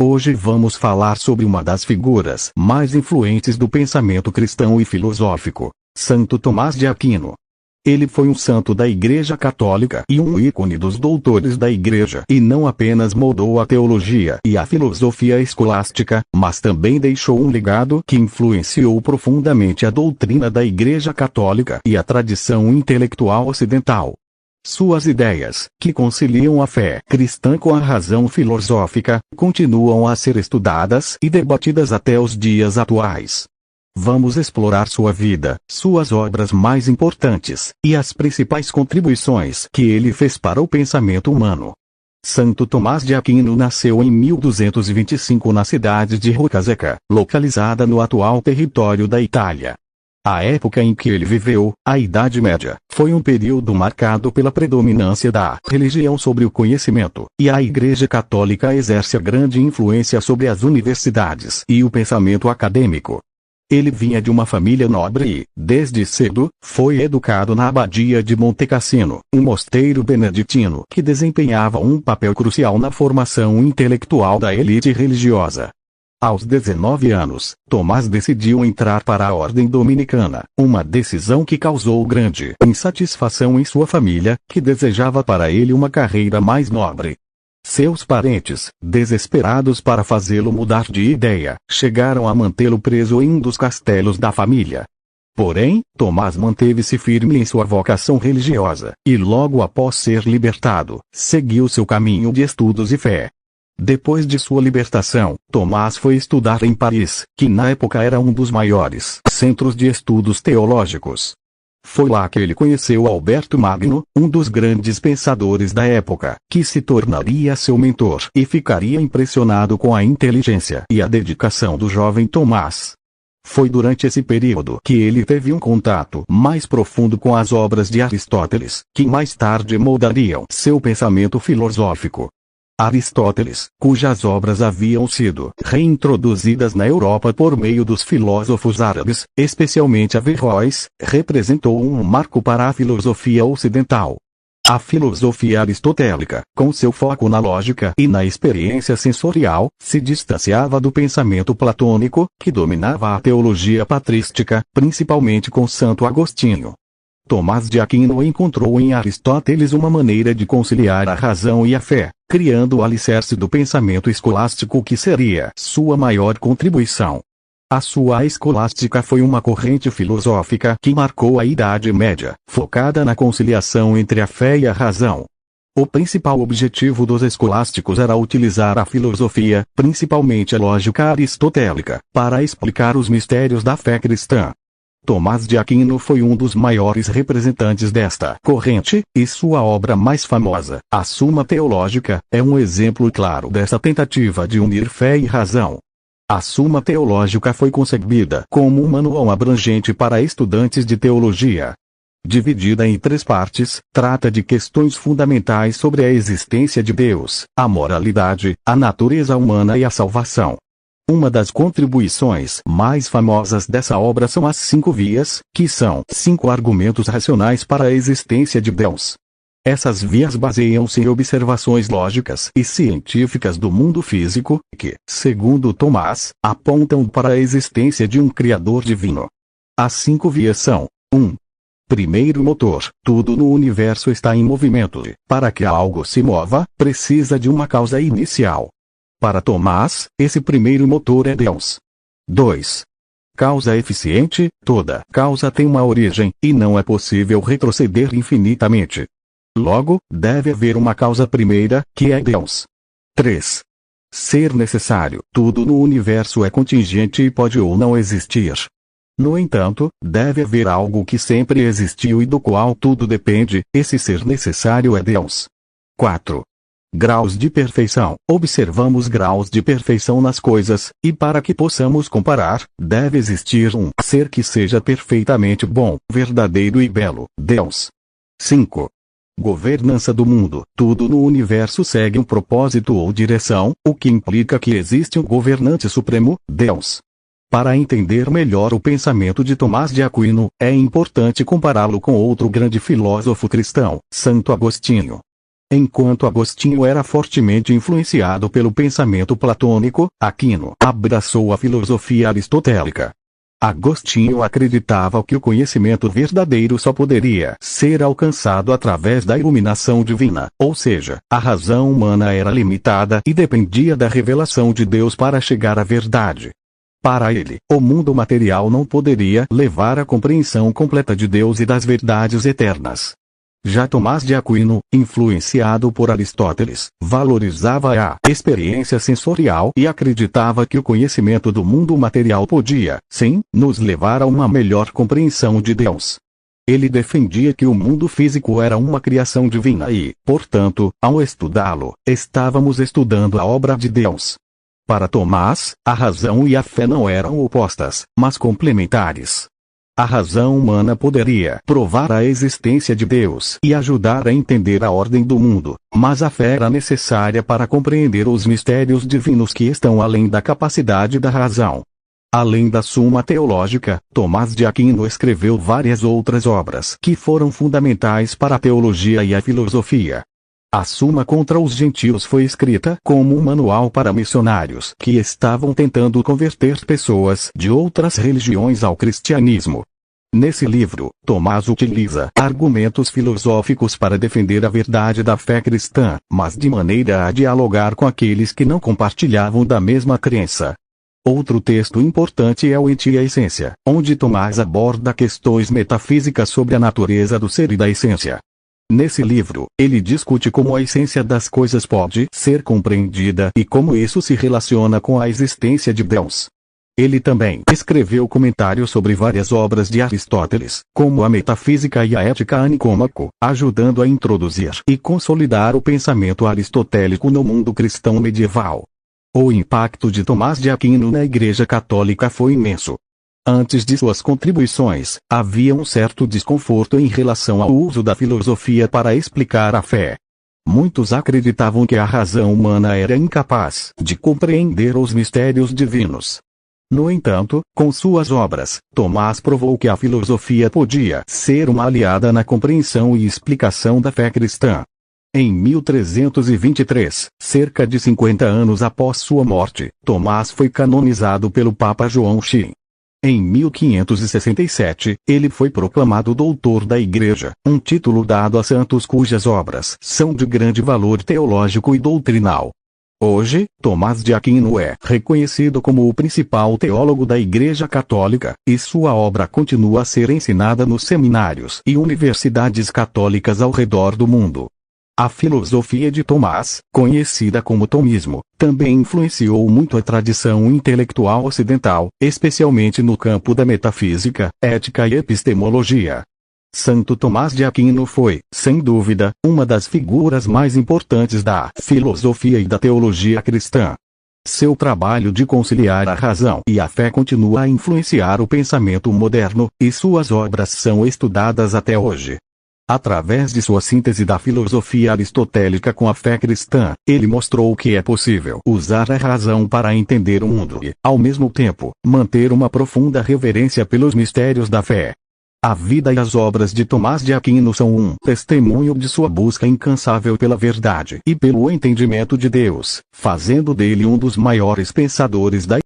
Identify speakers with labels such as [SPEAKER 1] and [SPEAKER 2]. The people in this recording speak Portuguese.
[SPEAKER 1] Hoje vamos falar sobre uma das figuras mais influentes do pensamento cristão e filosófico, Santo Tomás de Aquino. Ele foi um santo da Igreja Católica e um ícone dos doutores da Igreja, e não apenas moldou a teologia e a filosofia escolástica, mas também deixou um legado que influenciou profundamente a doutrina da Igreja Católica e a tradição intelectual ocidental. Suas ideias, que conciliam a fé cristã com a razão filosófica, continuam a ser estudadas e debatidas até os dias atuais. Vamos explorar sua vida, suas obras mais importantes, e as principais contribuições que ele fez para o pensamento humano. Santo Tomás de Aquino nasceu em 1225 na cidade de Roccaseca, localizada no atual território da Itália. A época em que ele viveu, a Idade Média, foi um período marcado pela predominância da religião sobre o conhecimento, e a Igreja Católica exerce grande influência sobre as universidades e o pensamento acadêmico. Ele vinha de uma família nobre e, desde cedo, foi educado na abadia de Monte Cassino, um mosteiro beneditino que desempenhava um papel crucial na formação intelectual da elite religiosa. Aos 19 anos, Tomás decidiu entrar para a ordem dominicana, uma decisão que causou grande insatisfação em sua família, que desejava para ele uma carreira mais nobre. Seus parentes, desesperados para fazê-lo mudar de ideia, chegaram a mantê-lo preso em um dos castelos da família. Porém, Tomás manteve-se firme em sua vocação religiosa, e logo após ser libertado, seguiu seu caminho de estudos e fé. Depois de sua libertação, Tomás foi estudar em Paris, que na época era um dos maiores centros de estudos teológicos. Foi lá que ele conheceu Alberto Magno, um dos grandes pensadores da época, que se tornaria seu mentor e ficaria impressionado com a inteligência e a dedicação do jovem Tomás. Foi durante esse período que ele teve um contato mais profundo com as obras de Aristóteles, que mais tarde moldariam seu pensamento filosófico. Aristóteles, cujas obras haviam sido reintroduzidas na Europa por meio dos filósofos árabes, especialmente Averroes, representou um marco para a filosofia ocidental. A filosofia aristotélica, com seu foco na lógica e na experiência sensorial, se distanciava do pensamento platônico, que dominava a teologia patrística, principalmente com Santo Agostinho. Tomás de Aquino encontrou em Aristóteles uma maneira de conciliar a razão e a fé, criando o alicerce do pensamento escolástico que seria sua maior contribuição. A sua escolástica foi uma corrente filosófica que marcou a Idade Média, focada na conciliação entre a fé e a razão. O principal objetivo dos escolásticos era utilizar a filosofia, principalmente a lógica aristotélica, para explicar os mistérios da fé cristã. Tomás de Aquino foi um dos maiores representantes desta corrente, e sua obra mais famosa, a Suma Teológica, é um exemplo claro dessa tentativa de unir fé e razão. A Suma Teológica foi concebida como um manual abrangente para estudantes de teologia. Dividida em 3 partes, trata de questões fundamentais sobre a existência de Deus, a moralidade, a natureza humana e a salvação. Uma das contribuições mais famosas dessa obra são as 5 vias, que são 5 argumentos racionais para a existência de Deus. Essas vias baseiam-se em observações lógicas e científicas do mundo físico, que, segundo Tomás, apontam para a existência de um Criador divino. As 5 vias são: 1. Primeiro motor, tudo no universo está em movimento e, para que algo se mova, precisa de uma causa inicial. Para Tomás, esse primeiro motor é Deus. 2. Causa eficiente, toda causa tem uma origem, e não é possível retroceder infinitamente. Logo, deve haver uma causa primeira, que é Deus. 3. Ser necessário, tudo no universo é contingente e pode ou não existir. No entanto, deve haver algo que sempre existiu e do qual tudo depende, esse ser necessário é Deus. 4. Graus de perfeição. Observamos graus de perfeição nas coisas, e para que possamos comparar, deve existir um ser que seja perfeitamente bom, verdadeiro e belo, Deus. 5. Governança do mundo. Tudo no universo segue um propósito ou direção, o que implica que existe um governante supremo, Deus. Para entender melhor o pensamento de Tomás de Aquino, é importante compará-lo com outro grande filósofo cristão, Santo Agostinho. Enquanto Agostinho era fortemente influenciado pelo pensamento platônico, Aquino abraçou a filosofia aristotélica. Agostinho acreditava que o conhecimento verdadeiro só poderia ser alcançado através da iluminação divina, ou seja, a razão humana era limitada e dependia da revelação de Deus para chegar à verdade. Para ele, o mundo material não poderia levar à compreensão completa de Deus e das verdades eternas. Já Tomás de Aquino, influenciado por Aristóteles, valorizava a experiência sensorial e acreditava que o conhecimento do mundo material podia, sim, nos levar a uma melhor compreensão de Deus. Ele defendia que o mundo físico era uma criação divina e, portanto, ao estudá-lo, estávamos estudando a obra de Deus. Para Tomás, a razão e a fé não eram opostas, mas complementares. A razão humana poderia provar a existência de Deus e ajudar a entender a ordem do mundo, mas a fé era necessária para compreender os mistérios divinos que estão além da capacidade da razão. Além da Suma Teológica, Tomás de Aquino escreveu várias outras obras que foram fundamentais para a teologia e a filosofia. A Suma contra os Gentios foi escrita como um manual para missionários que estavam tentando converter pessoas de outras religiões ao cristianismo. Nesse livro, Tomás utiliza argumentos filosóficos para defender a verdade da fé cristã, mas de maneira a dialogar com aqueles que não compartilhavam da mesma crença. Outro texto importante é o Ente e a Essência, onde Tomás aborda questões metafísicas sobre a natureza do ser e da essência. Nesse livro, ele discute como a essência das coisas pode ser compreendida e como isso se relaciona com a existência de Deus. Ele também escreveu comentários sobre várias obras de Aristóteles, como a Metafísica e a Ética a Nicômaco, ajudando a introduzir e consolidar o pensamento aristotélico no mundo cristão medieval. O impacto de Tomás de Aquino na Igreja Católica foi imenso. Antes de suas contribuições, havia um certo desconforto em relação ao uso da filosofia para explicar a fé. Muitos acreditavam que a razão humana era incapaz de compreender os mistérios divinos. No entanto, com suas obras, Tomás provou que a filosofia podia ser uma aliada na compreensão e explicação da fé cristã. Em 1323, cerca de 50 anos após sua morte, Tomás foi canonizado pelo Papa João X. Em 1567, ele foi proclamado doutor da Igreja, um título dado a santos cujas obras são de grande valor teológico e doutrinal. Hoje, Tomás de Aquino é reconhecido como o principal teólogo da Igreja Católica, e sua obra continua a ser ensinada nos seminários e universidades católicas ao redor do mundo. A filosofia de Tomás, conhecida como tomismo, também influenciou muito a tradição intelectual ocidental, especialmente no campo da metafísica, ética e epistemologia. Santo Tomás de Aquino foi, sem dúvida, uma das figuras mais importantes da filosofia e da teologia cristã. Seu trabalho de conciliar a razão e a fé continua a influenciar o pensamento moderno, e suas obras são estudadas até hoje. Através de sua síntese da filosofia aristotélica com a fé cristã, ele mostrou que é possível usar a razão para entender o mundo e, ao mesmo tempo, manter uma profunda reverência pelos mistérios da fé. A vida e as obras de Tomás de Aquino são um testemunho de sua busca incansável pela verdade e pelo entendimento de Deus, fazendo dele um dos maiores pensadores da